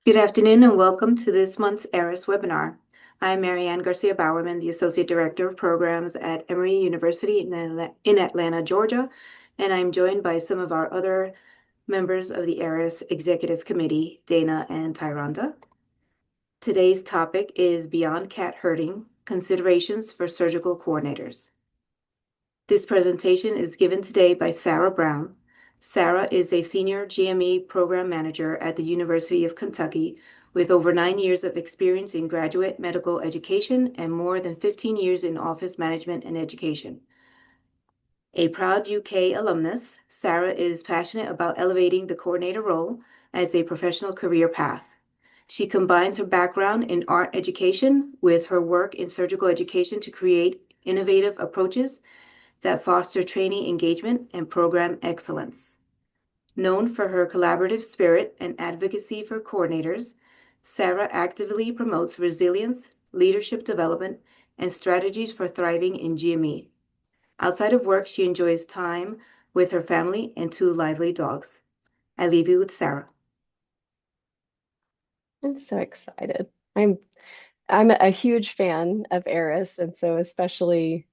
Good afternoon and welcome to this month's ARAS webinar. I'm Marianne Garcia-Bowerman, the Associate Director of Programs at Emory University in Atlanta, Georgia, and I'm joined by some of our other members of the ARAS Executive Committee, Dana and Tyranda. Today's topic is Beyond Cat Herding, Considerations for Surgical Coordinators. This presentation is given today by Sarah Brown. Sarah is a senior GME program manager at the University of Kentucky with over 9 years of experience in graduate medical education and more than 15 years in office management and education. A proud UK alumnus, Sarah is passionate about elevating the coordinator role as a professional career path. She combines her background in art education with her work in surgical education to create innovative approaches that foster trainee engagement and program excellence. Known for her collaborative spirit and advocacy for coordinators, Sarah actively promotes resilience, leadership development, and strategies for thriving in GME. Outside of work, she enjoys time with her family and 2 lively dogs. I leave you with Sarah. I'm so excited. I'm a huge fan of ARAS, and so especially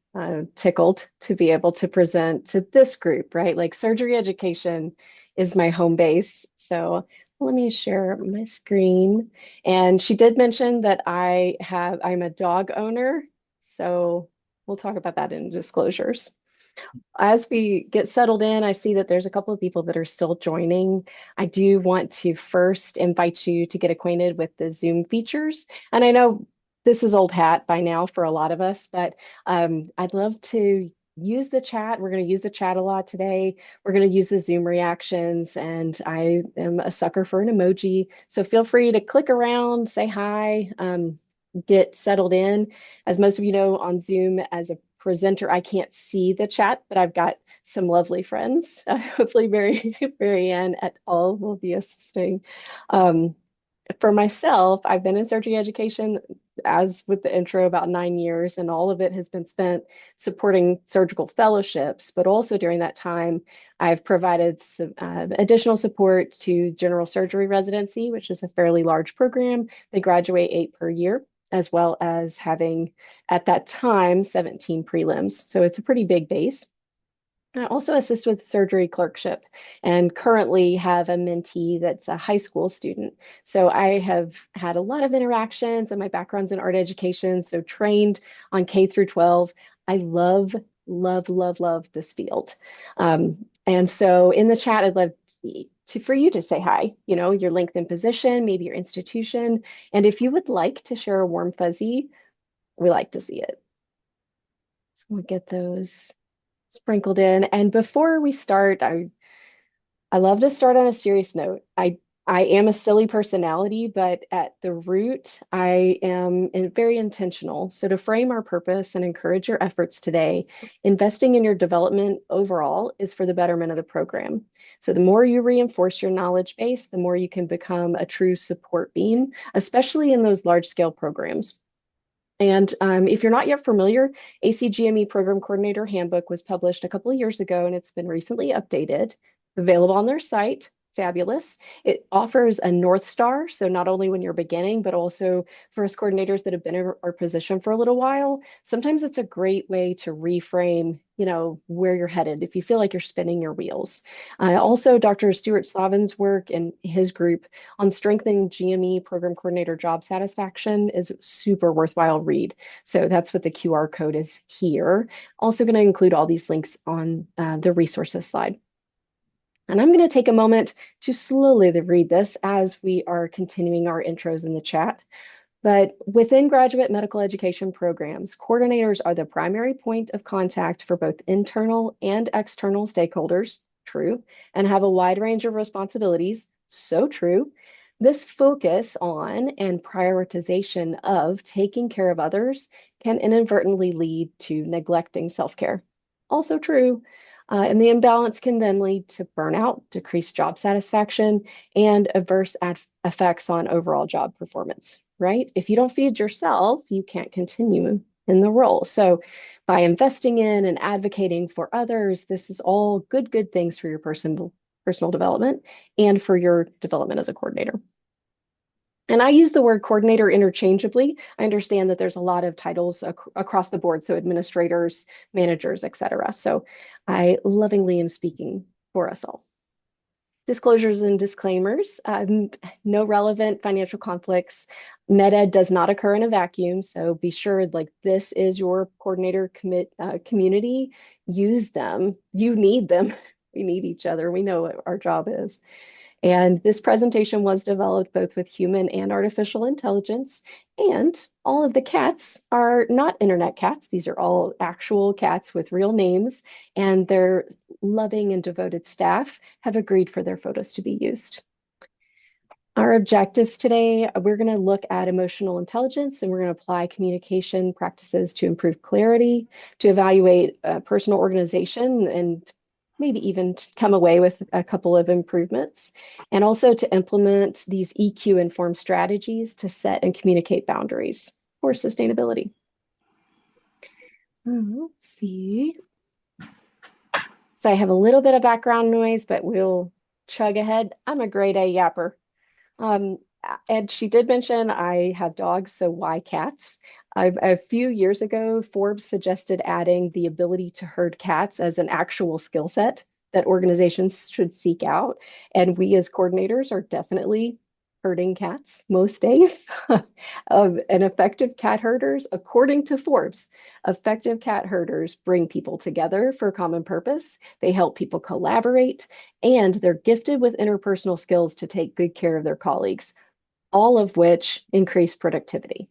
tickled to be able to present to this group, right? Like surgery education is my home base. So let me share my screen. And she did mention that I'm a dog owner. So we'll talk about that in disclosures. As we get settled in, I see that there's a couple of people that are still joining. I do want to first invite you to get acquainted with the Zoom features. And I know this is old hat by now for a lot of us, but I'd love to use the chat. We're going to use the chat a lot today. We're going to use the Zoom reactions, and I am a sucker for an emoji. So feel free to click around, say hi, get settled in. As most of you know, on Zoom, as a presenter, I can't see the chat, but I've got some lovely friends. Hopefully, Marianne et al. Will be assisting. Um, for myself, I've been in surgery education, as with the intro, about 9 years, and all of it has been spent supporting surgical fellowships. But also during that time, I've provided some additional support to general surgery residency, which is a fairly large program. They graduate 8 per year, as well as having, at that time, 17 prelims. So it's a pretty big base. I also assist with surgery clerkship and currently have a mentee that's a high school student. So I have had a lot of interactions, and my background's in art education, so trained on K through 12. I love, love, love, love this field. And so in the chat, I'd love for you to say hi, your length in position, maybe your institution. And if you would like to share a warm fuzzy, we like to see it. So we'll get those sprinkled in. And before we start, I love to start on a serious note. I am a silly personality, but at the root, I am very intentional. So to frame our purpose and encourage your efforts today, investing in your development overall is for the betterment of the program. So the more you reinforce your knowledge base, the more you can become a true support beam, especially in those large scale programs. And if you're not yet familiar, ACGME Program Coordinator Handbook was published a couple of years ago, and it's been recently updated, available on their site. Fabulous. It offers a North Star. So not only when you're beginning, but also for us coordinators that have been in our position for a little while, sometimes it's a great way to reframe, where you're headed if you feel like you're spinning your wheels. Also, Dr. Stuart Slavin's work and his group on strengthening GME program coordinator job satisfaction is a super worthwhile read. So that's what the QR code is here. Also going to include all these links on the resources slide. And I'm going to take a moment to slowly read this as we are continuing our intros in the chat. But within graduate medical education programs, coordinators are the primary point of contact for both internal and external stakeholders, true, and have a wide range of responsibilities, so true. This focus on and prioritization of taking care of others can inadvertently lead to neglecting self-care, also true. And the imbalance can then lead to burnout, decreased job satisfaction, and adverse effects on overall job performance, right? If you don't feed yourself, you can't continue in the role. So by investing in and advocating for others, this is all good things for your personal development and for your development as a coordinator. And I use the word coordinator interchangeably. I understand that there's a lot of titles across the board, so administrators, managers, etc. So I lovingly am speaking for us all. Disclosures and disclaimers, no relevant financial conflicts. MedEd does not occur in a vacuum, so be sure like this is your coordinator community. Use them. You need them. We need each other. We know what our job is. And this presentation was developed both with human and artificial intelligence. And all of the cats are not internet cats. These are all actual cats with real names, and their loving and devoted staff have agreed for their photos to be used. Our objectives today, we're going to look at emotional intelligence and we're going to apply communication practices to improve clarity, to evaluate personal organization, and maybe even come away with a couple of improvements, and also to implement these EQ informed strategies to set and communicate boundaries for sustainability. Let's see. So I have a little bit of background noise, but we'll chug ahead. I'm a grade A yapper. Um, and she did mention I have dogs, so why cats? A few years ago, Forbes suggested adding the ability to herd cats as an actual skill set that organizations should seek out. And we as coordinators are definitely herding cats most days. And effective cat herders, according to Forbes, effective cat herders bring people together for a common purpose. They help people collaborate, and they're gifted with interpersonal skills to take good care of their colleagues, all of which increase productivity.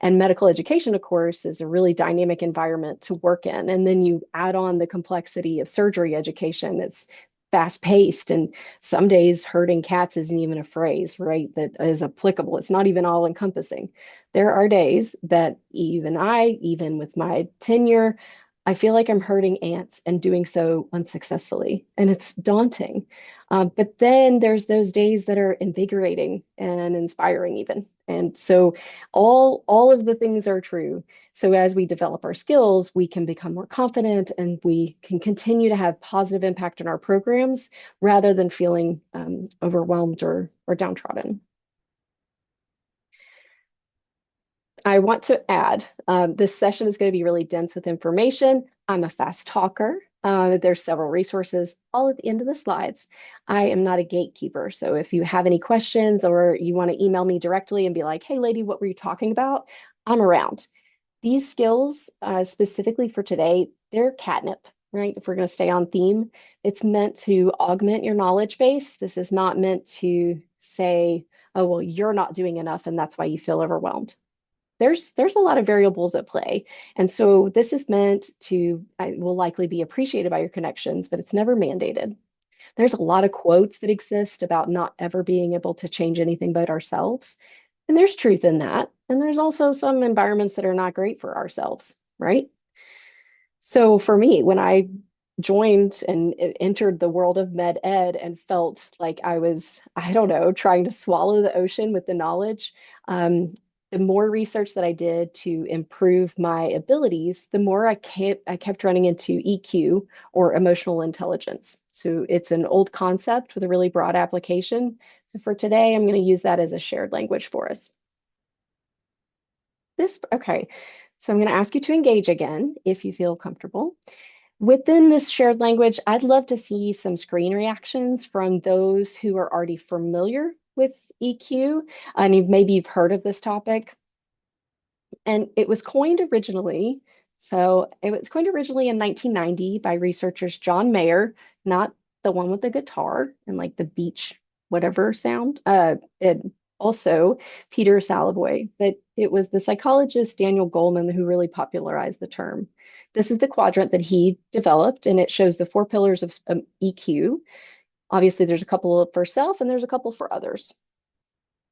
And medical education, of course, is a really dynamic environment to work in. And then you add on the complexity of surgery education. It's fast paced. And some days herding cats isn't even a phrase, right? That is applicable. It's not even all encompassing. There are days that even with my tenure, I feel like I'm herding ants and doing so unsuccessfully. And it's daunting. But then there's those days that are invigorating and inspiring even. And so all of the things are true. So as we develop our skills, we can become more confident and we can continue to have positive impact on our programs rather than feeling overwhelmed or downtrodden. I want to add, this session is going to be really dense with information. I'm a fast talker. There's several resources all at the end of the slides. I am not a gatekeeper. So if you have any questions or you want to email me directly and be like, hey, lady, what were you talking about? I'm around. These skills, specifically for today, they're catnip, right? If we're going to stay on theme, it's meant to augment your knowledge base. This is not meant to say, oh, well, you're not doing enough and that's why you feel overwhelmed. There's a lot of variables at play. And so this is meant to, I will likely be appreciated by your connections, but it's never mandated. There's a lot of quotes that exist about not ever being able to change anything but ourselves. And there's truth in that. And there's also some environments that are not great for ourselves, right? So for me, when I joined and entered the world of med ed and felt like I was, I don't know, trying to swallow the ocean with the knowledge, the more research that I did to improve my abilities, the more I kept running into EQ or emotional intelligence. So it's an old concept with a really broad application. So for today, I'm going to use that as a shared language for us. Okay. So I'm going to ask you to engage again if you feel comfortable. Within this shared language, I'd love to see some screen reactions from those who are already familiar with EQ, and maybe you've heard of this topic. And it was coined originally, in 1990 by researchers John Mayer, not the one with the guitar and like the beach whatever sound, and also Peter Salovey, but it was the psychologist Daniel Goleman who really popularized the term. This is the quadrant that he developed, and it shows the four pillars of EQ. Obviously, there's a couple for self and there's a couple for others.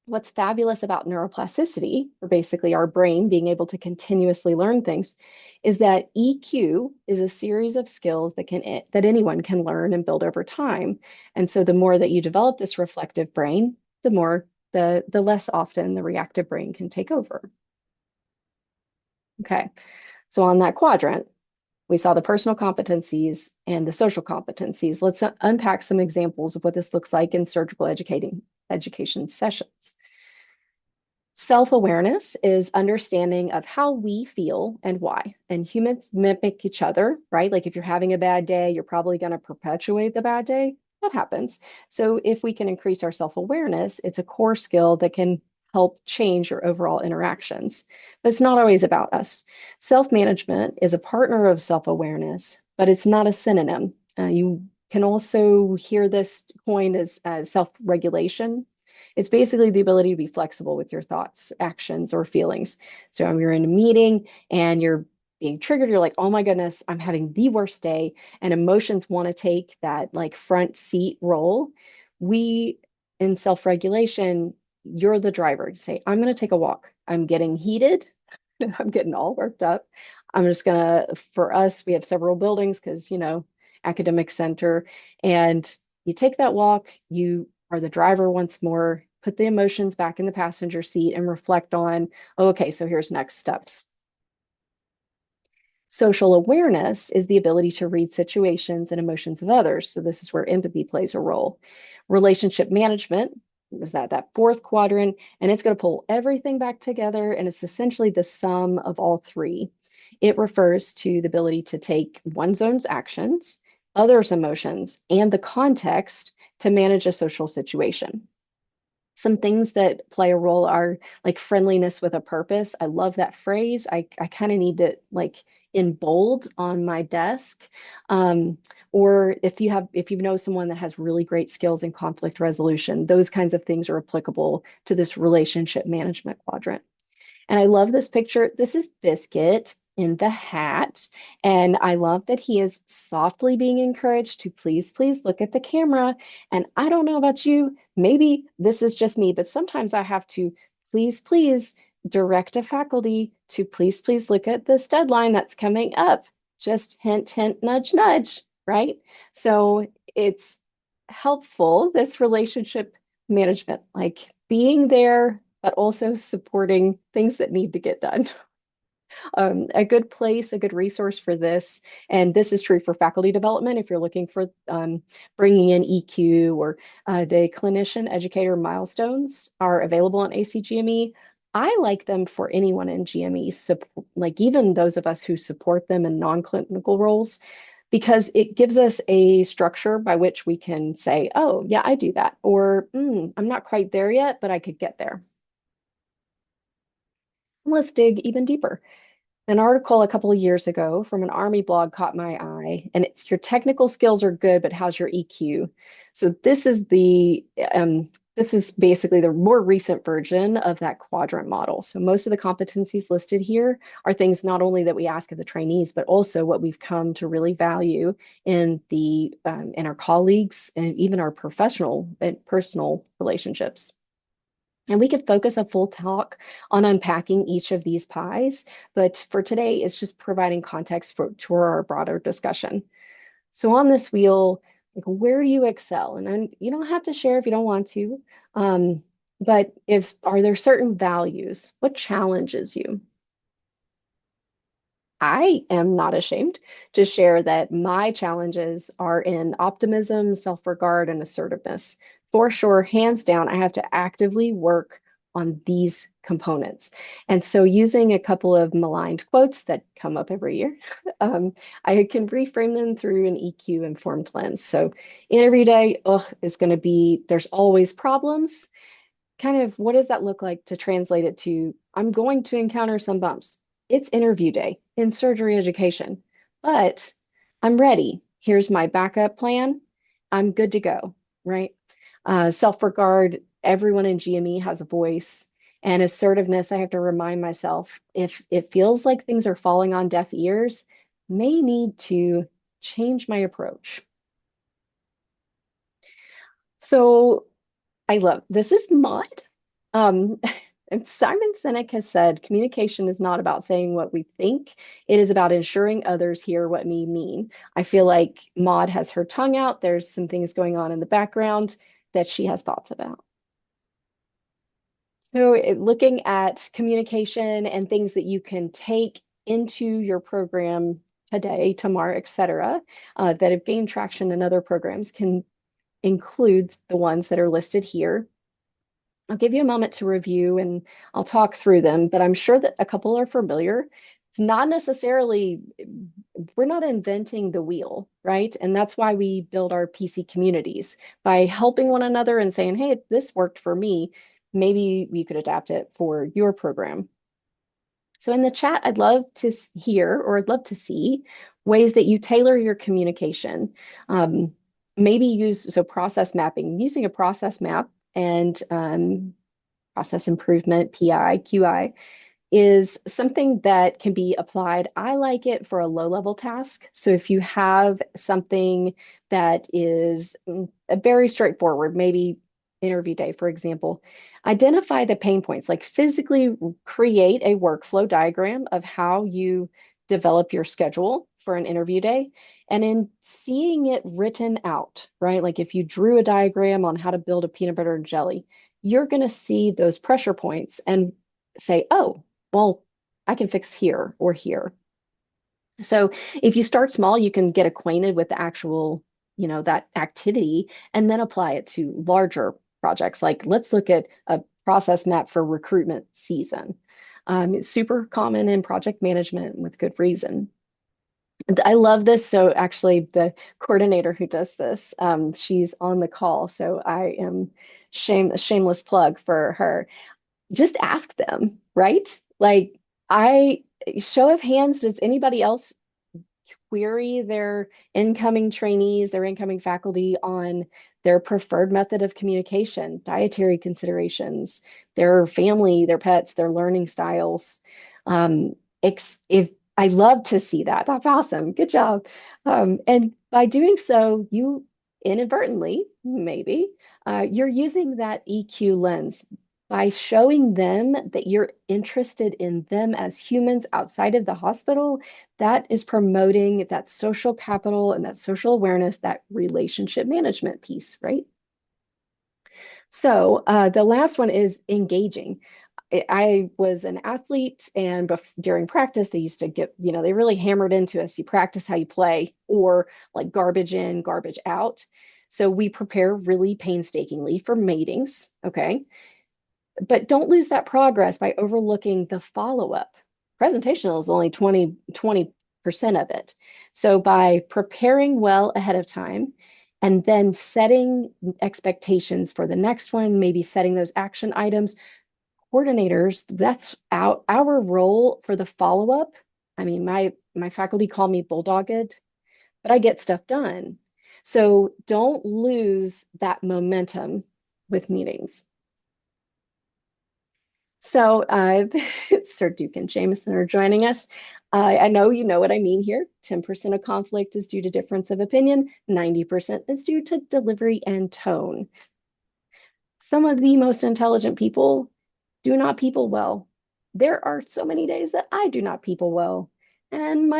What's fabulous about neuroplasticity, or basically our brain being able to continuously learn things, is that EQ is a series of skills that anyone can learn and build over time. And so the more that you develop this reflective brain, the less often the reactive brain can take over. Okay, so on that quadrant, we saw the personal competencies and the social competencies. Let's unpack some examples of what this looks like in surgical education sessions. Self-awareness is understanding of how we feel and why. And humans mimic each other, right? Like if you're having a bad day, you're probably going to perpetuate the bad day. That happens. So if we can increase our self-awareness, it's a core skill that can help change your overall interactions. But it's not always about us. Self-management is a partner of self-awareness, but it's not a synonym. You can also hear this coined as self-regulation. It's basically the ability to be flexible with your thoughts, actions, or feelings. So you're in a meeting and you're being triggered, you're like, oh my goodness, I'm having the worst day, and emotions want to take that like front seat role. We, in self-regulation, you're the driver. You say, I'm going to take a walk. I'm getting heated. I'm getting all worked up. I'm just gonna, for us, we have several buildings because, academic center, and you take that walk, you are the driver once more, put the emotions back in the passenger seat and reflect on, oh, okay, so here's next steps. Social awareness is the ability to read situations and emotions of others. So this is where empathy plays a role. Relationship management is that fourth quadrant, and it's going to pull everything back together, and it's essentially the sum of all three. It refers to the ability to take one's own actions, others' emotions, and the context to manage a social situation. Some things that play a role are like friendliness with a purpose. I love that phrase. I kind of need it like in bold on my desk. Um, or if you know someone that has really great skills in conflict resolution, those kinds of things are applicable to this relationship management quadrant. And I love this picture. This is Biscuit in the hat. And I love that he is softly being encouraged to please, please look at the camera. And I don't know about you, maybe this is just me, but sometimes I have to please, please direct a faculty to please, please look at this deadline that's coming up. Just hint, hint, nudge, nudge, right? So it's helpful, this relationship management, like being there, but also supporting things that need to get done. A good place, a good resource for this, and this is true for faculty development if you're looking for bringing in EQ or the clinician educator milestones are available on ACGME. I like them for anyone in GME, like even those of us who support them in non-clinical roles, because it gives us a structure by which we can say, oh, yeah, I do that, or I'm not quite there yet, but I could get there. Let's dig even deeper. An article a couple of years ago from an Army blog caught my eye, and it's your technical skills are good, but how's your EQ? So this is basically the more recent version of that quadrant model. So most of the competencies listed here are things not only that we ask of the trainees, but also what we've come to really value in our colleagues and even our professional and personal relationships. And we could focus a full talk on unpacking each of these pies, but for today, it's just providing context for our broader discussion. So on this wheel, like, where do you excel? And then you don't have to share if you don't want to, but if are there certain values? What challenges you? I am not ashamed to share that my challenges are in optimism, self-regard, and assertiveness. For sure, hands down, I have to actively work on these components. And so, using a couple of maligned quotes that come up every year, I can reframe them through an EQ informed lens. So, interview day, is going to be there's always problems. Kind of what does that look like to translate it to I'm going to encounter some bumps. It's interview day in surgery education, but I'm ready. Here's my backup plan. I'm good to go, right? Self-regard, everyone in GME has a voice. And assertiveness, I have to remind myself if it feels like things are falling on deaf ears, may need to change my approach. So I love this is mud. Um, and Simon Sinek has said communication is not about saying what we think, it is about ensuring others hear what we mean. I feel like Maud has her tongue out. There's some things going on in the background that she has thoughts about. So, looking at communication and things that you can take into your program today, tomorrow, etc., that have gained traction in other programs can include the ones that are listed here. I'll give you a moment to review and I'll talk through them, but I'm sure that a couple are familiar. It's not necessarily, we're not inventing the wheel, right? And that's why we build our PC communities by helping one another and saying, hey, this worked for me. Maybe you could adapt it for your program. So in the chat, I'd love to hear or I'd love to see ways that you tailor your communication. Um, Maybe use so process mapping, using a process map and process improvement, PI, QI, is something that can be applied. I like it for a low level task. So if you have something that is a very straightforward, maybe interview day, for example, identify the pain points, like physically create a workflow diagram of how you develop your schedule for an interview day. And in seeing it written out, right? Like if you drew a diagram on how to build a peanut butter and jelly, you're going to see those pressure points and say, oh, well, I can fix here or here. So if you start small, you can get acquainted with the actual, that activity and then apply it to larger projects. Like let's look at a process map for recruitment season. It's super common in project management with good reason. I love this. So actually, the coordinator who does this, she's on the call. So I am a shameless plug for her. Just ask them, right? Like I show of hands, does anybody else query their incoming trainees, their incoming faculty on their preferred method of communication, dietary considerations, their family, their pets, their learning styles? If I love to see that, that's awesome. Good job. And by doing so, you inadvertently, maybe, you're using that EQ lens by showing them that you're interested in them as humans outside of the hospital. That is promoting that social capital and that social awareness, that relationship management piece, right? So the last one is engaging. I was an athlete, and during practice, they used to get, they really hammered into us. You practice how you play, or like garbage in, garbage out. So we prepare really painstakingly for matings. Okay. But don't lose that progress by overlooking the follow-up. Presentation is only 20% of it. So by preparing well ahead of time and then setting expectations for the next one, maybe setting those action items, coordinators, that's our role for the follow-up. I mean, my faculty call me bulldogged, but I get stuff done. So don't lose that momentum with meetings. So, Sir Duke and Jameson are joining us. I know you know what I mean here. 10% of conflict is due to difference of opinion, 90% is due to delivery and tone. Some of the most intelligent people do not people well. There are so many days that I do not people well. And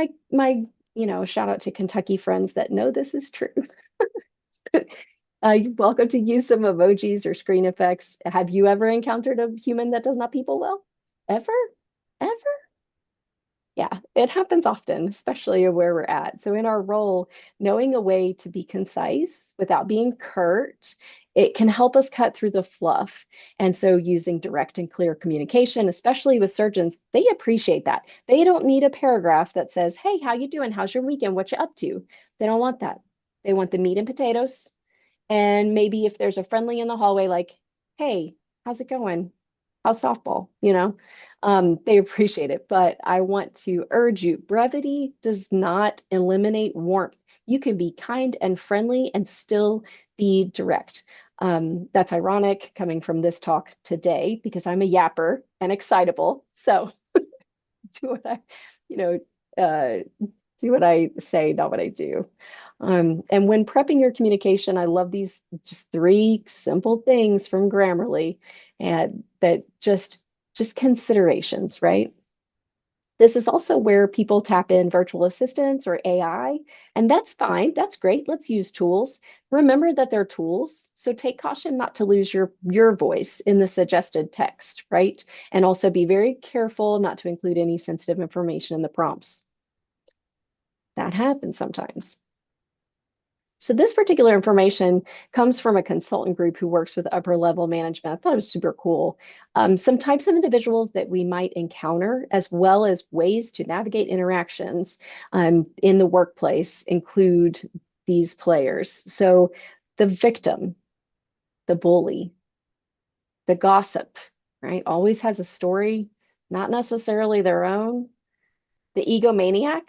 shout out to Kentucky friends that know this is true. You're welcome to use some emojis or screen effects. Have you ever encountered a human that does not people well? Ever? Ever? Yeah, it happens often, especially where we're at. So in our role, knowing a way to be concise without being curt, it can help us cut through the fluff. And so using direct and clear communication, especially with surgeons, they appreciate that. They don't need a paragraph that says, "Hey, how you doing? How's your weekend? What you up to?" They don't want that. They want the meat and potatoes. And maybe if there's a friendly in the hallway, like, hey, how's it going? How's softball? They appreciate it. But I want to urge you, brevity does not eliminate warmth. You can be kind and friendly and still be direct. That's ironic coming from this talk today because I'm a yapper and excitable. So do what I, you know, uh, do what I say, not what I do. And when prepping your communication, I love these just three simple things from Grammarly, and that just considerations, right? This is also where people tap in virtual assistants or AI, and that's fine. That's great. Let's use tools. Remember that they're tools, so take caution not to lose your voice in the suggested text, right? And also be very careful not to include any sensitive information in the prompts. That happens sometimes. So this particular information comes from a consultant group who works with upper level management. I thought it was super cool. Some types of individuals that we might encounter, as well as ways to navigate interactions in the workplace, include these players. So the victim, the bully, the gossip, right? Always has a story, not necessarily their own. The egomaniac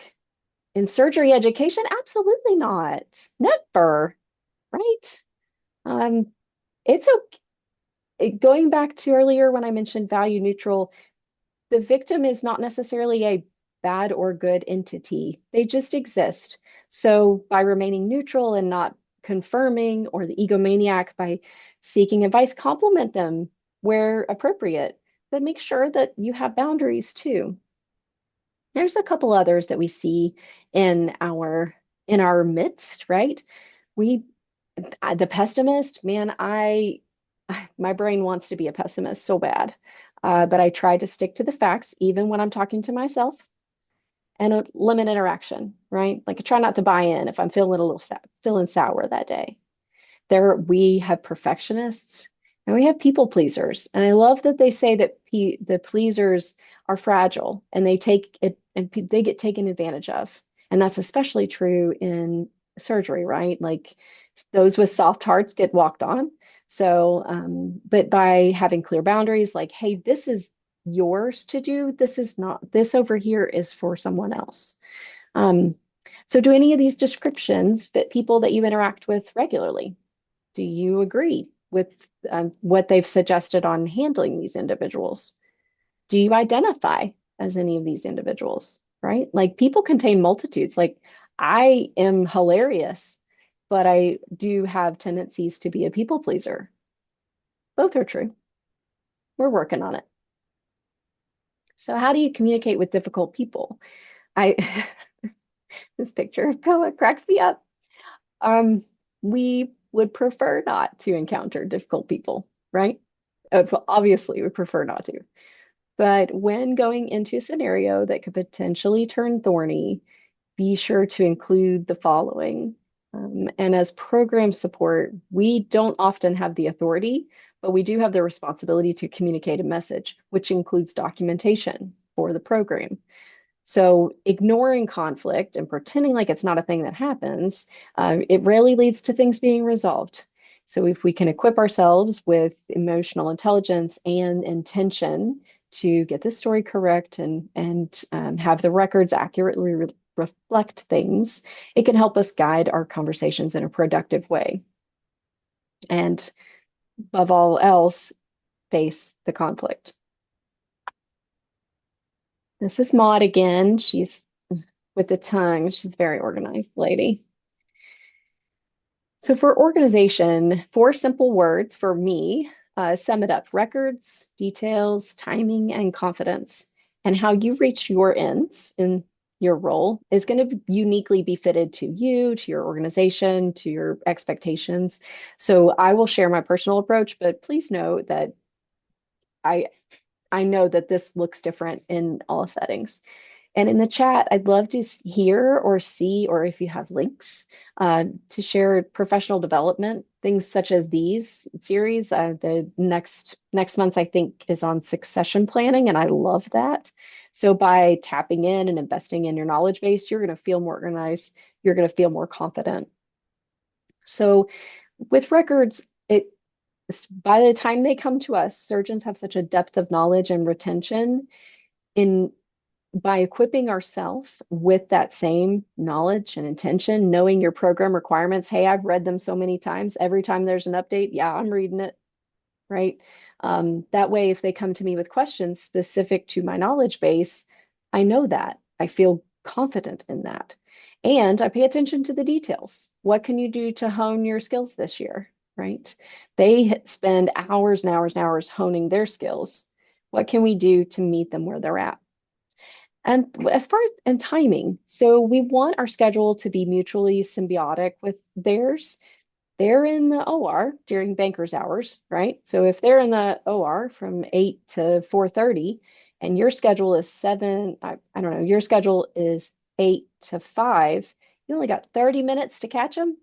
in surgery education, absolutely not. Never, right? Um, it's okay. Going back to earlier when I mentioned value neutral, the victim is not necessarily a bad or good entity. They just exist. So by remaining neutral and not confirming, or the egomaniac by seeking advice, compliment them where appropriate, but make sure that you have boundaries too. There's a couple others that we see in our midst, right? We the pessimist, man, my brain wants to be a pessimist so bad. But I try to stick to the facts even when I'm talking to myself, and limit interaction, right? Like I try not to buy in if I'm feeling a little feeling sour that day. There we have perfectionists and we have people pleasers. And I love that they say that the pleasers are fragile and they take it and they get taken advantage of. And that's especially true in surgery, right? Like those with soft hearts get walked on. So, but by having clear boundaries, like, hey, this is yours to do. This is not, this over here is for someone else. Um, so do any of these descriptions fit people that you interact with regularly? Do you agree with what they've suggested on handling these individuals? Do you identify as any of these individuals, right? Like people contain multitudes. Like I am hilarious, but I do have tendencies to be a people pleaser. Both are true. We're working on it. So how do you communicate with difficult people? I this picture of Koa cracks me up. We would prefer not to encounter difficult people, right? Obviously, we prefer not to. But when going into a scenario that could potentially turn thorny, be sure to include the following. And as program support, we don't often have the authority, but we do have the responsibility to communicate a message, which includes documentation for the program. So ignoring conflict and pretending like it's not a thing that happens, it rarely leads to things being resolved. So if we can equip ourselves with emotional intelligence and intention to get the story correct and have the records accurately reflect things, it can help us guide our conversations in a productive way. And above all else, face the conflict. This is Maud again. She's with the tongue. She's a very organized lady. So for organization, four simple words for me sum it up: records, details, timing, and confidence. And how you reach your ends in your role is going to uniquely be fitted to you, to your organization, to your expectations. So I will share my personal approach, but please know that I I know that this looks different in all settings. And in the chat, I'd love to hear or see, or if you have links to share professional development, things such as these series. The next month, I think, is on succession planning, and I love that. So by tapping in and investing in your knowledge base, you're going to feel more organized. You're going to feel more confident. So with records, by the time they come to us, surgeons have such a depth of knowledge and retention in by equipping ourselves with that same knowledge and intention, knowing your program requirements. Hey, I've read them so many times. Every time there's an update, yeah, I'm reading it, right? That way, if they come to me with questions specific to my knowledge base, I know that. I feel confident in that. And I pay attention to the details. What can you do to hone your skills this year, right? They spend hours and hours and hours honing their skills. What can we do to meet them where they're at? And as far as and timing, so we want our schedule to be mutually symbiotic with theirs. They're in the OR during banker's hours, right? So if they're in the OR from 8 to 4:30 and your schedule is 7, I don't know, your schedule is 8 to 5, you only got 30 minutes to catch them.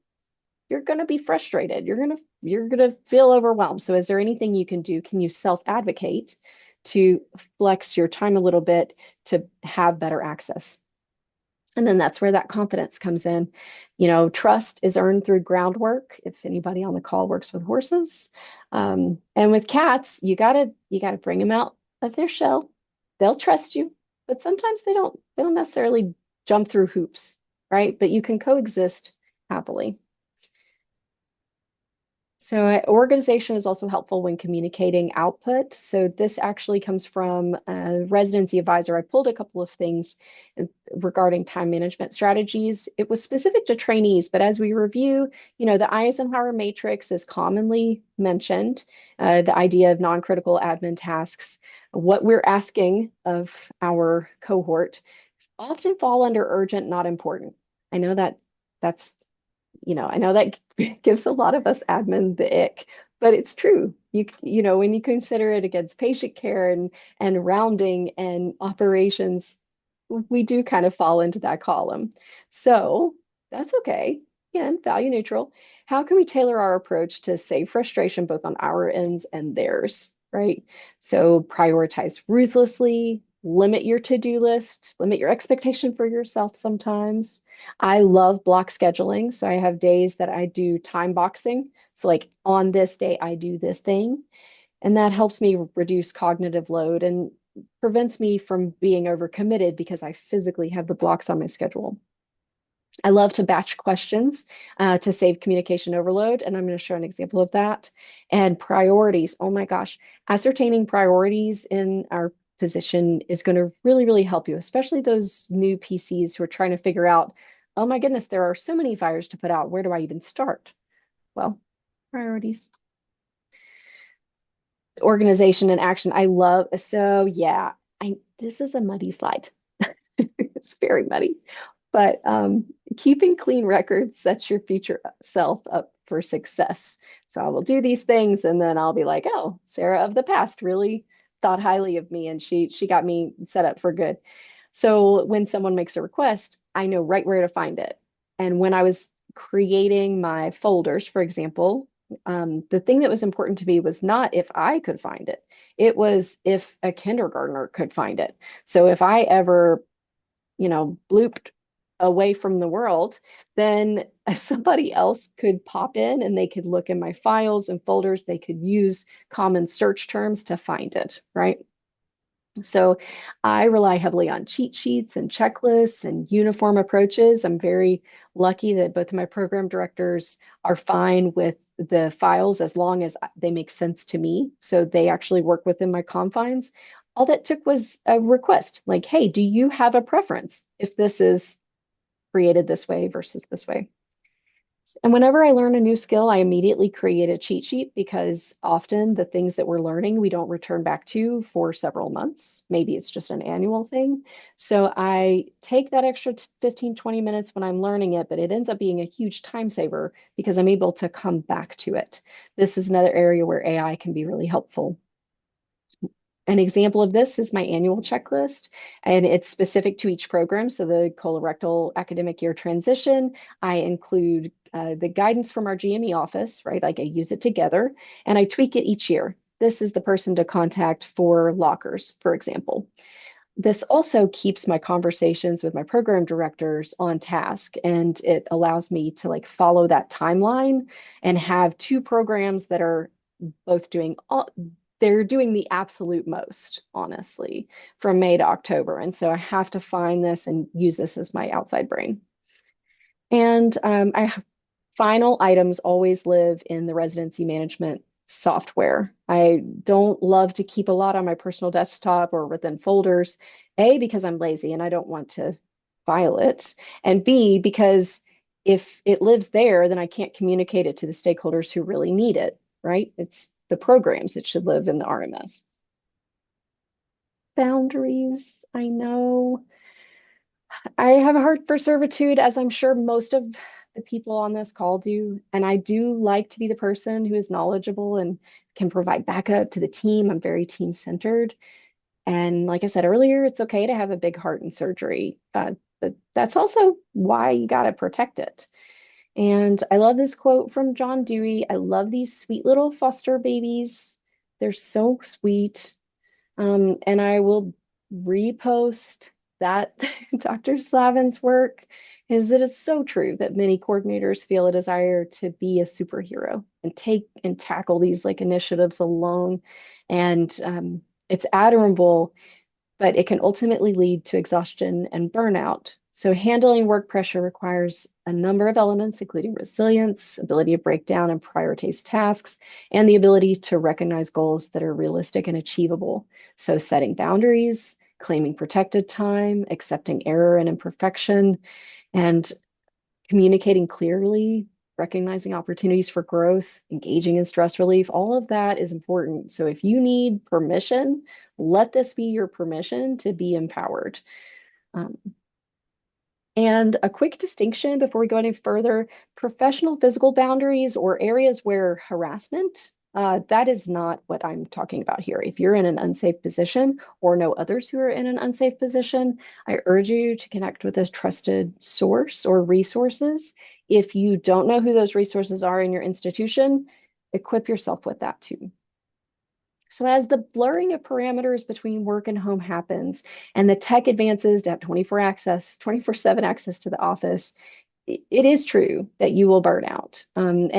you're going to be frustrated. You're going to feel overwhelmed. So is there anything you can do? Can you self-advocate to flex your time a little bit to have better access? And then that's where that confidence comes in. Trust is earned through groundwork. If anybody on the call works with horses, and with cats, you gotta bring them out of their shell. They'll trust you, but sometimes they don't necessarily jump through hoops, right? But you can coexist happily. So organization is also helpful when communicating output. So this actually comes from a residency advisor. I pulled a couple of things regarding time management strategies. It was specific to trainees, but as we review, the Eisenhower matrix is commonly mentioned, the idea of non-critical admin tasks. What we're asking of our cohort often fall under urgent, not important. I know that's I know that gives a lot of us admin the ick, but it's true. When you consider it against patient care and rounding and operations, we do kind of fall into that column. So that's okay. Again, value neutral. How can we tailor our approach to save frustration both on our ends and theirs, right? So prioritize ruthlessly, limit your to-do list, limit your expectation for yourself sometimes. I love block scheduling. So I have days that I do time boxing. So like on this day, I do this thing. And that helps me reduce cognitive load and prevents me from being overcommitted because I physically have the blocks on my schedule. I love to batch questions to save communication overload, and I'm going to show an example of that. And priorities. Oh my gosh, ascertaining priorities in our position is going to really, really help you, especially those new PCs who are trying to figure out, oh my goodness, there are so many fires to put out. Where do I even start? Well, priorities. Organization and action. I love, so yeah, this is a muddy slide. It's very muddy. But keeping clean records sets your future self up for success. So I will do these things and then I'll be like, oh, Sarah of the past really thought highly of me and she got me set up for good. So when someone makes a request, I know right where to find it. And when I was creating my folders, for example, the thing that was important to me was not if I could find it, it was if a kindergartner could find it. So if I ever blooped away from the world, then somebody else could pop in and they could look in my files and folders. They could use common search terms to find it, right? So I rely heavily on cheat sheets and checklists and uniform approaches. I'm very lucky that both of my program directors are fine with the files as long as they make sense to me. So they actually work within my confines. All that took was a request like, hey, do you have a preference if this is created this way versus this way? And whenever I learn a new skill, I immediately create a cheat sheet because often the things that we're learning, we don't return back to for several months. Maybe it's just an annual thing. So I take that extra 15, 20 minutes when I'm learning it, but it ends up being a huge time saver because I'm able to come back to it. This is another area where AI can be really helpful. An example of this is my annual checklist, and it's specific to each program. So the colorectal academic year transition, I include the guidance from our GME office, right? Like I use it together and I tweak it each year. This is the person to contact for lockers, for example. This also keeps my conversations with my program directors on task, and it allows me to like follow that timeline and have two programs that are both doing all, they're doing the absolute most, honestly, from May to October. And so I have to find this and use this as my outside brain. And final items always live in the residency management software. I don't love to keep a lot on my personal desktop or within folders. A, because I'm lazy and I don't want to file it. And B, because if it lives there, then I can't communicate it to the stakeholders who really need it, right? It's the programs that should live in the RMS. Boundaries, I know. I have a heart for servitude, as I'm sure most of the people on this call do. And I do like to be the person who is knowledgeable and can provide backup to the team. I'm very team centered. And like I said earlier, it's okay to have a big heart in surgery, but that's also why you got to protect it. And I love this quote from John Dewey. I love these sweet little foster babies. They're so sweet. And I will repost that Dr. Slavin's work is that it's so true that many coordinators feel a desire to be a superhero and take and tackle these like initiatives alone. And it's admirable, but it can ultimately lead to exhaustion and burnout. So, handling work pressure requires a number of elements, including resilience, ability to break down and prioritize tasks, and the ability to recognize goals that are realistic and achievable. So, setting boundaries, claiming protected time, accepting error and imperfection, and communicating clearly, recognizing opportunities for growth, engaging in stress relief, all of that is important. So if you need permission, let this be your permission to be empowered. Um, and a quick distinction before we go any further, professional physical boundaries or areas where harassment, that is not what I'm talking about here. If you're in an unsafe position or know others who are in an unsafe position, I urge you to connect with a trusted source or resources. If you don't know who those resources are in your institution, equip yourself with that too. So as the blurring of parameters between work and home happens and the tech advances to have 24/7 access to the office, it is true that you will burn out. And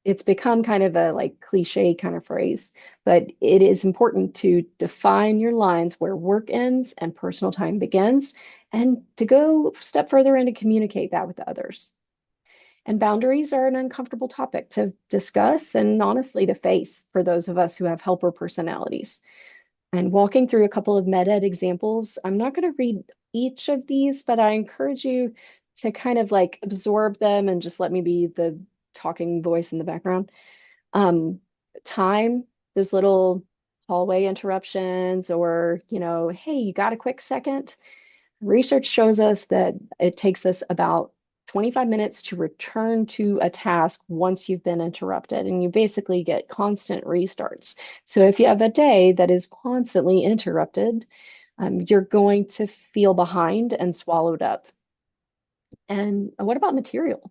it's become kind of a like cliche kind of phrase, but it is important to define your lines where work ends and personal time begins, and to go a step further and to communicate that with others. And boundaries are an uncomfortable topic to discuss and honestly to face for those of us who have helper personalities. And walking through a couple of med ed examples, I'm not going to read each of these, but I encourage you to kind of like absorb them and just let me be the talking voice in the background. Um, Time, those little hallway interruptions, or, hey, you got a quick second? Research shows us that it takes us about 25 minutes to return to a task once you've been interrupted, and you basically get constant restarts. So if you have a day that is constantly interrupted, you're going to feel behind and swallowed up. And what about material?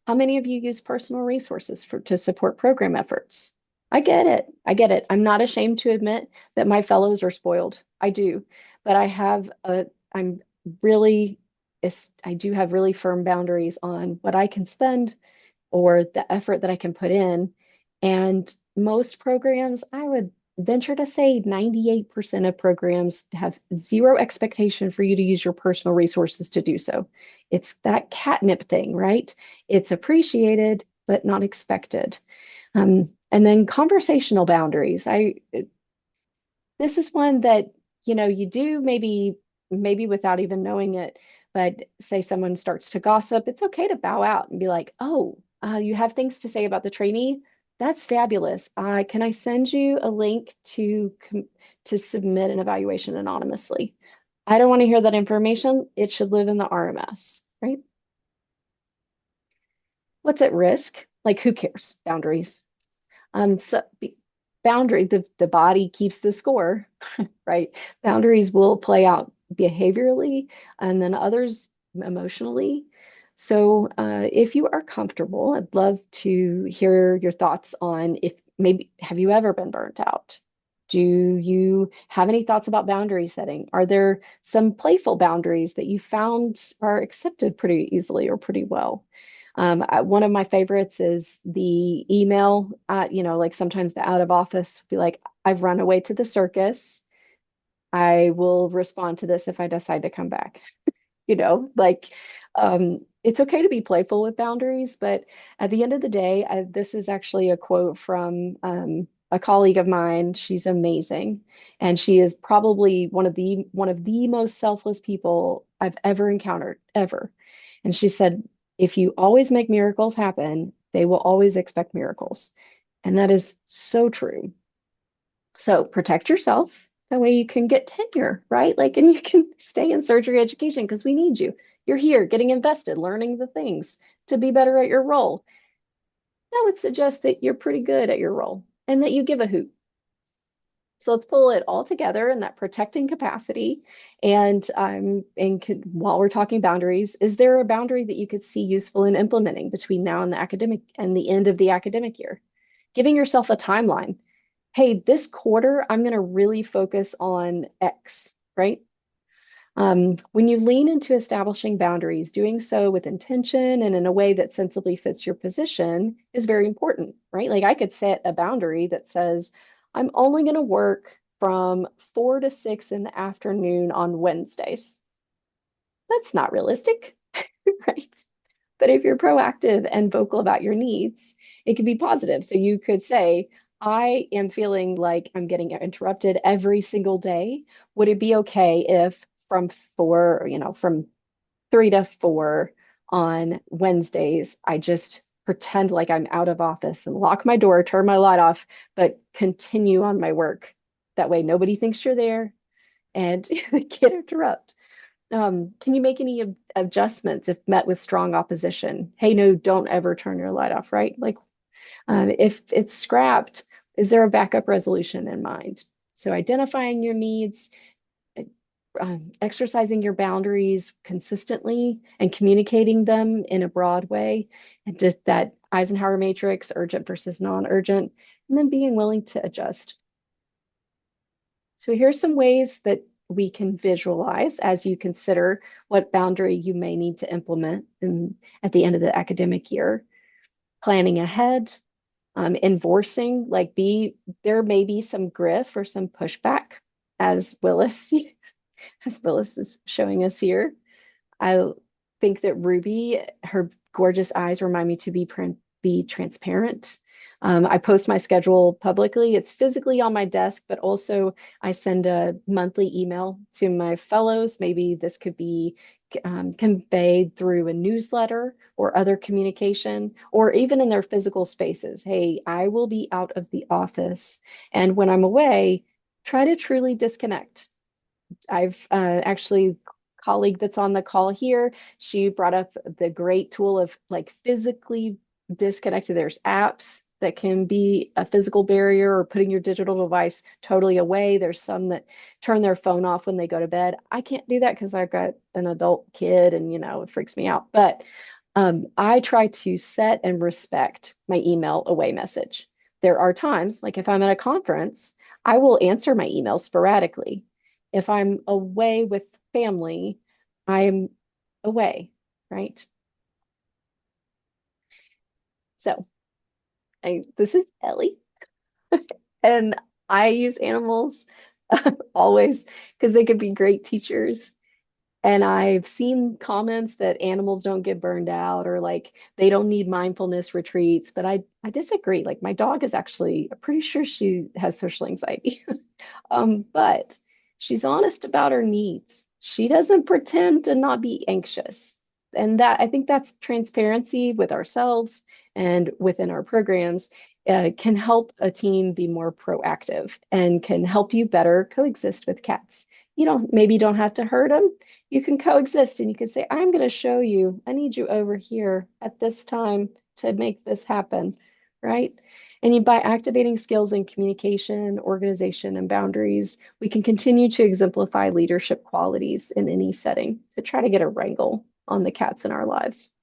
How many of you use personal resources to support program efforts? I get it. I get it. I'm not ashamed to admit that my fellows are spoiled. I do. But I'm really, I do have really firm boundaries on what I can spend or the effort that I can put in. And most programs, I would venture to say 98% of programs have zero expectation for you to use your personal resources to do so. It's that catnip thing, right? It's appreciated, but not expected. And then conversational boundaries. This is one that, you do maybe without even knowing it, but say someone starts to gossip, it's okay to bow out and be like, oh, you have things to say about the trainee? That's fabulous. Can I send you a link to submit an evaluation anonymously? I don't want to hear that information. It should live in the RMS, right? What's at risk? Like, who cares? Boundaries. So boundary, the body keeps the score, right? Boundaries will play out behaviorally and then others emotionally. So if you are comfortable, I'd love to hear your thoughts on if maybe have you ever been burnt out? Do you have any thoughts about boundary setting? Are there some playful boundaries that you found are accepted pretty easily or pretty well? One of my favorites is the email, like sometimes the out of office be like, I've run away to the circus. I will respond to this if I decide to come back. Like it's okay to be playful with boundaries, but at the end of the day, this is actually a quote from a colleague of mine. She's amazing, and she is probably one of the most selfless people I've ever encountered, ever. And she said, if you always make miracles happen, they will always expect miracles. And that is so true. So protect yourself. That way you can get tenure, right? Like, and you can stay in surgery education because we need you. You're here getting invested, learning the things to be better at your role. That would suggest that you're pretty good at your role and that you give a hoot. So let's pull it all together in that protecting capacity. While we're talking boundaries, is there a boundary that you could see useful in implementing between now and the end of the academic year? Giving yourself a timeline. Hey, this quarter, I'm going to really focus on X, right? When you lean into establishing boundaries, doing so with intention and in a way that sensibly fits your position is very important, right? Like I could set a boundary that says, I'm only going to work from 4 to 6 in the afternoon on Wednesdays. That's not realistic, right? But if you're proactive and vocal about your needs, it could be positive. So you could say, I am feeling like I'm getting interrupted every single day. Would it be okay if from 3 to 4 on Wednesdays, I just pretend like I'm out of office and lock my door, turn my light off, but continue on my work? That way, nobody thinks you're there and they can't interrupt. Can you make any adjustments if met with strong opposition? Hey, no, don't ever turn your light off, right? Like, if it's scrapped, is there a backup resolution in mind? So, identifying your needs, exercising your boundaries consistently, and communicating them in a broad way, and just that Eisenhower matrix, urgent versus non-urgent, and then being willing to adjust. So here's some ways that we can visualize as you consider what boundary you may need to implement at the end of the academic year. Planning ahead, enforcing, there may be some griff or some pushback, as Willis, as Willis is showing us here. I think that Ruby, her gorgeous eyes remind me to be transparent. I post my schedule publicly. It's physically on my desk, but also I send a monthly email to my fellows. Maybe this could be conveyed through a newsletter or other communication, or even in their physical spaces. Hey, I will be out of the office. And when I'm away, try to truly disconnect. I've actually colleague that's on the call here, she brought up the great tool of like physically disconnected. There's apps that can be a physical barrier or putting your digital device totally away. There's some that turn their phone off when they go to bed. I can't do that because I've got an adult kid and it freaks me out. But I try to set and respect my email away message. There are times, like if I'm at a conference, I will answer my email sporadically. If I'm away with family, I'm away, right? So this is Ellie, and I use animals always because they could be great teachers. And I've seen comments that animals don't get burned out or like they don't need mindfulness retreats, but I disagree. Like my dog is actually, I'm pretty sure she has social anxiety. But she's honest about her needs. She doesn't pretend to not be anxious. And that I think that's transparency with ourselves and within our programs can help a team be more proactive and can help you better coexist with cats. You don't have to hurt them. You can coexist and you can say, I'm going to show you, I need you over here at this time to make this happen, right? By activating skills in communication, organization, and boundaries, we can continue to exemplify leadership qualities in any setting to try to get a wrangle on the cats in our lives.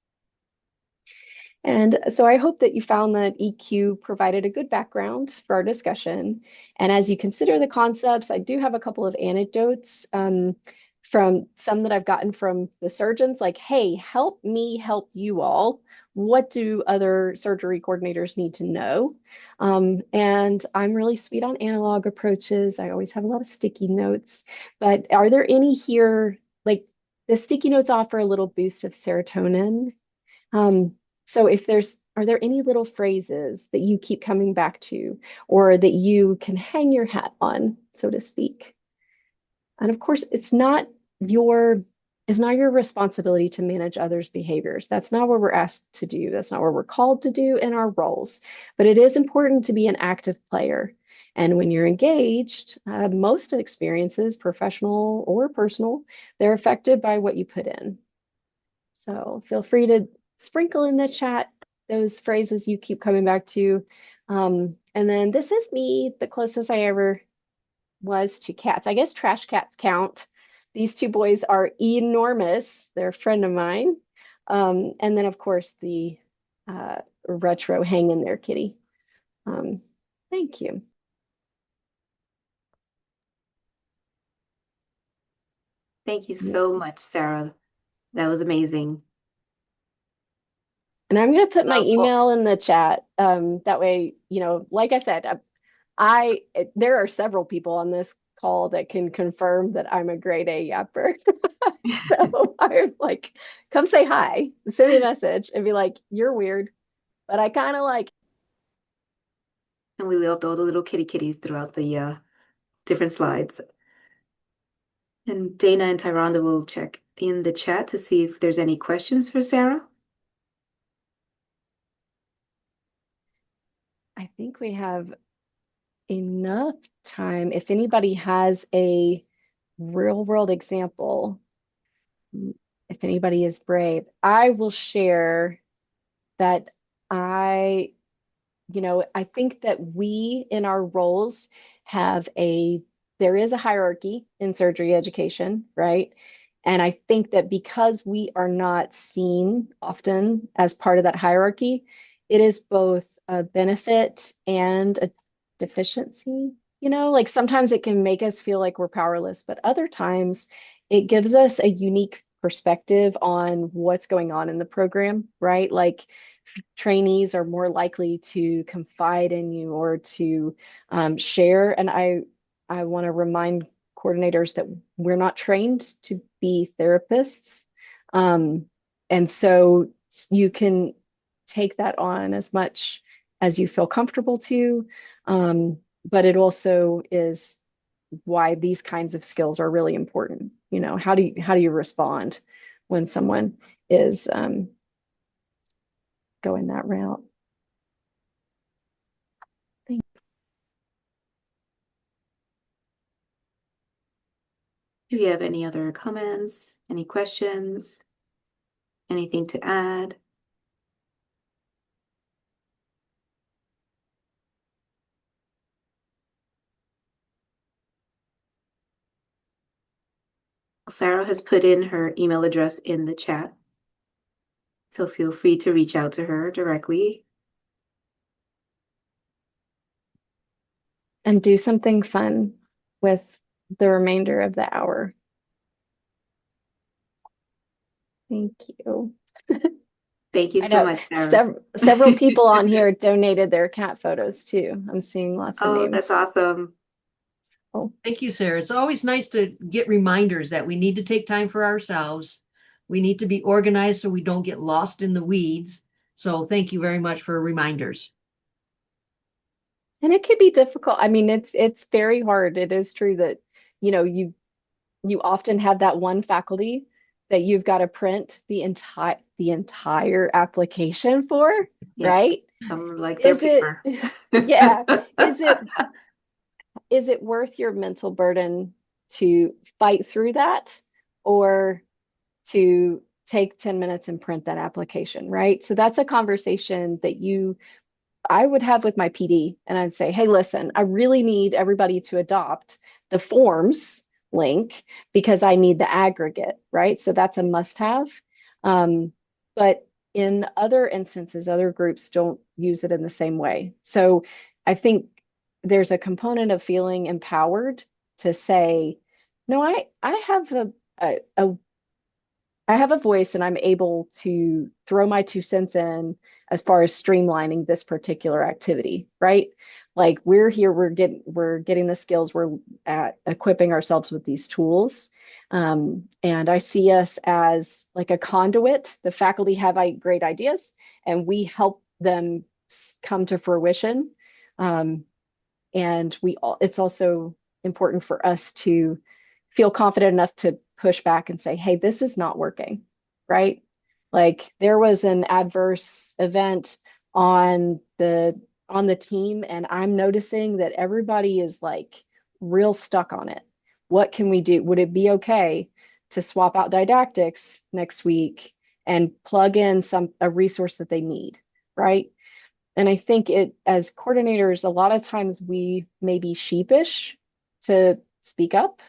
And so I hope that you found that EQ provided a good background for our discussion. And as you consider the concepts, I do have a couple of anecdotes from some that I've gotten from the surgeons, like, hey, help me help you all. What do other surgery coordinators need to know? And I'm really sweet on analog approaches. I always have a lot of sticky notes. But are there any here, like the sticky notes offer a little boost of serotonin? Um, so are there any little phrases that you keep coming back to or that you can hang your hat on, so to speak? And of course, your it's not your responsibility to manage others' behaviors. That's not what we're asked to do. That's not what we're called to do in our roles. But it is important to be an active player. And when you're engaged, most experiences, professional or personal, they're affected by what you put in. So feel free to sprinkle in the chat those phrases you keep coming back to. And then this is me, the closest I ever was to cats. I guess trash cats count. These two boys are enormous. They're a friend of mine. And then, of course, the retro hang in there kitty. Um, thank you. Thank you so much, Sarah. That was amazing. And I'm going to put my Well, email in the chat. That way, like I said, there are several people on this call that can confirm that I'm a grade A yapper. So I'm like, come say hi, send me a message and be like, you're weird, but I kind of like. and we loved all the little kitties throughout the different slides. And Dana and Tyranda will check in the chat to see if there's any questions for Sarah. I think we have enough time. If anybody has a real world example, if anybody is brave, I will share that I I think that we in our roles have there is a hierarchy in surgery education, right? And I think that because we are not seen often as part of that hierarchy, it is both a benefit and a deficiency. Like sometimes it can make us feel like we're powerless, but other times it gives us a unique perspective on what's going on in the program, right? Like trainees are more likely to confide in you or to share. And I want to remind coordinators that we're not trained to be therapists. Um, and so you can take that on as much as you feel comfortable to. But it also is why these kinds of skills are really important. How do you respond when someone is going that route? Do you have any other comments, any questions, anything to add? Sarah has put in her email address in the chat, so feel free to reach out to her directly. And do something fun with the remainder of the hour. Thank you. Thank you I so know much, Sarah. several people on here donated their cat photos too. I'm seeing lots of Oh, that's names. awesome. Oh, Thank you, Sarah. It's always nice to get reminders that we need to take time for ourselves. We need to be organized so we don't get lost in the weeds. So thank you very much for reminders. and it could be difficult. I mean, it's very hard. It is true that, you often have that one faculty that you've got to print the entire application for, Yeah, right? some like their Is it, paper. yeah, is it worth your mental burden to fight through that or to take 10 minutes and print that application, right? So that's a conversation that I would have with my PD, and I'd say, hey, listen, I really need everybody to adopt the forms link because I need the aggregate, right? So that's a must have. But in other instances, other groups don't use it in the same way. So I think there's a component of feeling empowered to say, no, I have a I have a voice and I'm able to throw my 2 cents in as far as streamlining this particular activity, right? Like we're here, we're getting the skills, we're at equipping ourselves with these tools. And I see us as like a conduit. The faculty have great ideas and we help them come to fruition. Um, and it's also important for us to feel confident enough to push back and say, hey, this is not working, right? Like there was an adverse event on the team and I'm noticing that everybody is like real stuck on it. What can we do? Would it be okay to swap out didactics next week and plug in a resource that they need, right? And I think as coordinators, a lot of times we may be sheepish to speak up.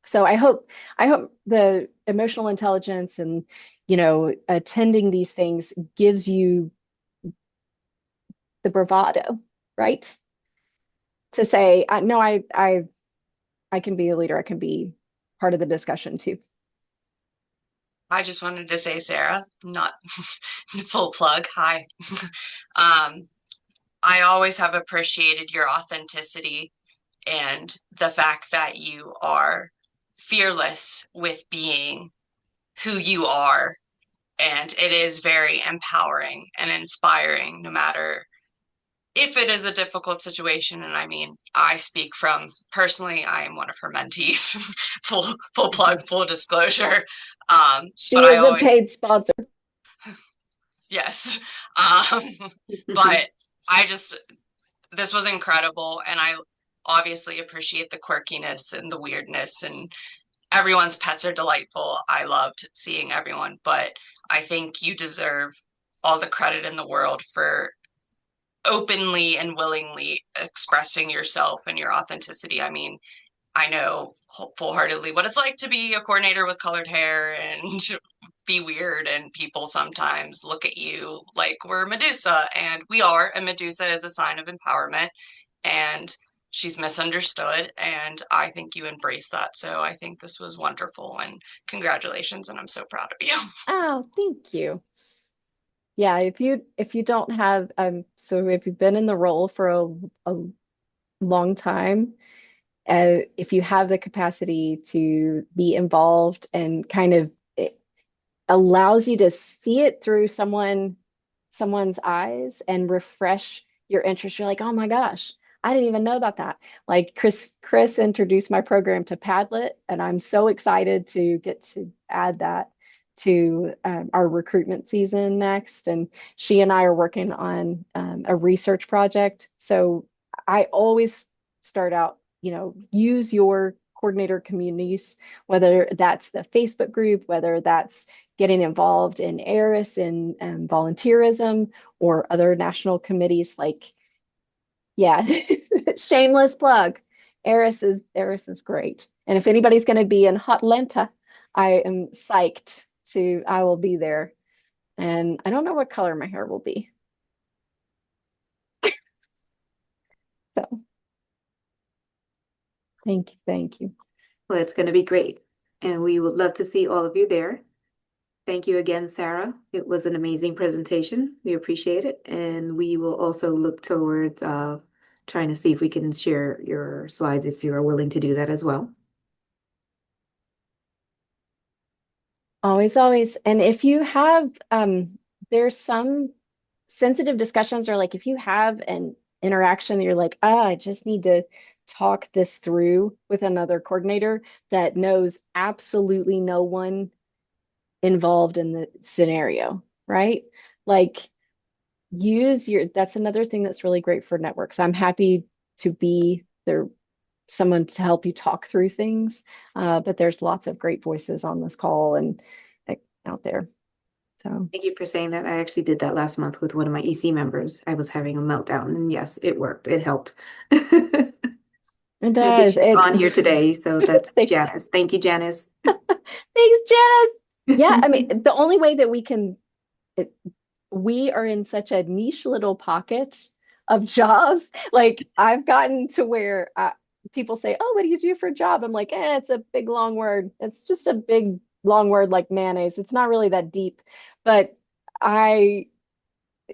So I hope the emotional intelligence and, attending these things gives you the bravado, right? To say, no, I can be a leader. I can be part of the discussion too. I just wanted to say, Sarah, not full plug. Hi. um, I always have appreciated your authenticity and the fact that you are fearless with being who you are. And it is very empowering and inspiring, no matter if it is a difficult situation. And I mean, I speak from personally, I am one of her mentees, full plug, full disclosure. But She I is a always, paid sponsor. yes. Um, but I just, this was incredible. And I obviously appreciate the quirkiness and the weirdness, and everyone's pets are delightful. I loved seeing everyone, but I think you deserve all the credit in the world for openly and willingly expressing yourself and your authenticity. I mean, I know full-heartedly what it's like to be a coordinator with colored hair and be weird, and people sometimes look at you like we're Medusa, and we are, and Medusa is a sign of empowerment, and she's misunderstood, and I think you embrace that. So I think this was wonderful, and congratulations, and I'm so proud of you. Oh, thank you. Yeah, if you don't have so if you've been in the role for a long time, if you have the capacity to be involved and kind of it allows you to see it through someone's eyes and refresh your interest. You're like, oh my gosh, I didn't even know about that. Like Chris introduced my program to Padlet, and I'm so excited to get to add that to our recruitment season next. And she and I are working on a research project. So I always start out, use your coordinator communities, whether that's the Facebook group, whether that's getting involved in ARAS and volunteerism or other national committees. Like, yeah, shameless plug. ARAS is great. And if anybody's going to be in Hotlanta, I am psyched I will be there. And I don't know what color my hair will be. So thank you, thank you. Well, it's going to be great. And we would love to see all of you there. Thank you again, Sarah. It was an amazing presentation. We appreciate it. And we will also look towards trying to see if we can share your slides if you are willing to do that as well. Always, always. And if you have, there's some sensitive discussions, or like if you have an interaction that you're like, I just need to talk this through with another coordinator that knows absolutely no one involved in the scenario, right? Like that's another thing that's really great for networks. I'm happy to be there, someone to help you talk through things. But there's lots of great voices on this call and out there. So Thank you for saying that. I actually did that last month with one of my EC members. I was having a meltdown, and yes, it worked. It helped. it I think does. she's on here today, so that's Janice. Thank you, Janice. Thanks, Janice. Yeah, I mean, the only way that we are in such a niche little pocket of jobs. Like I've gotten to where people say, "Oh, what do you do for a job?" I'm like, it's a big long word. It's just a big long word like mayonnaise. It's not really that deep, but I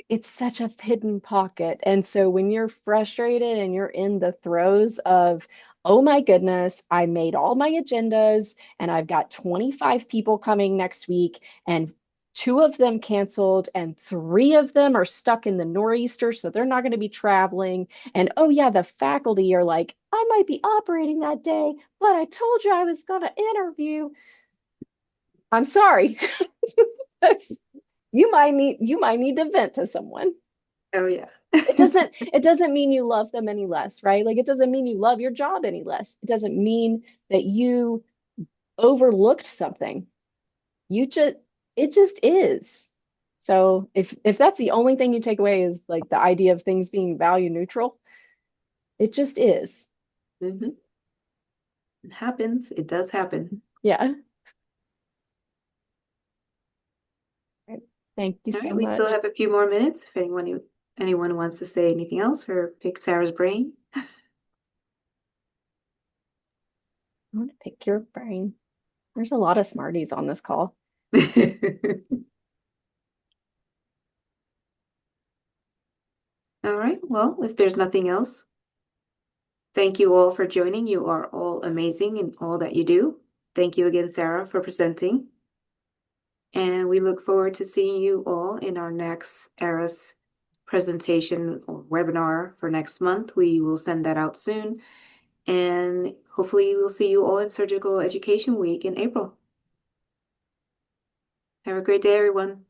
it's such a hidden pocket. And so when you're frustrated and you're in the throes of, oh my goodness, I made all my agendas and I've got 25 people coming next week, and two of them canceled and three of them are stuck in the nor'easter, so they're not going to be traveling. And oh yeah, the faculty are like, I might be operating that day, but I told you I was going to interview. I'm sorry. That's you might need to vent to someone. Oh yeah. It doesn't mean you love them any less, right? Like it doesn't mean you love your job any less. It doesn't mean that you overlooked something. You just it just is. So if that's the only thing you take away is like the idea of things being value neutral, it just is. Mhm. It happens. It does happen. Yeah. Right. Thank you All so right, we still much. have a few more minutes if anyone wants to say anything else or pick Sarah's brain. I want to pick your brain. There's a lot of smarties on this call. All right, well, if there's nothing else, thank you all for joining. You are all amazing in all that you do. Thank you again, Sarah, for presenting. And we look forward to seeing you all in our next ARAS presentation or webinar for next month. We will send that out soon. And hopefully we'll see you all in Surgical Education Week in April. Have a great day, everyone.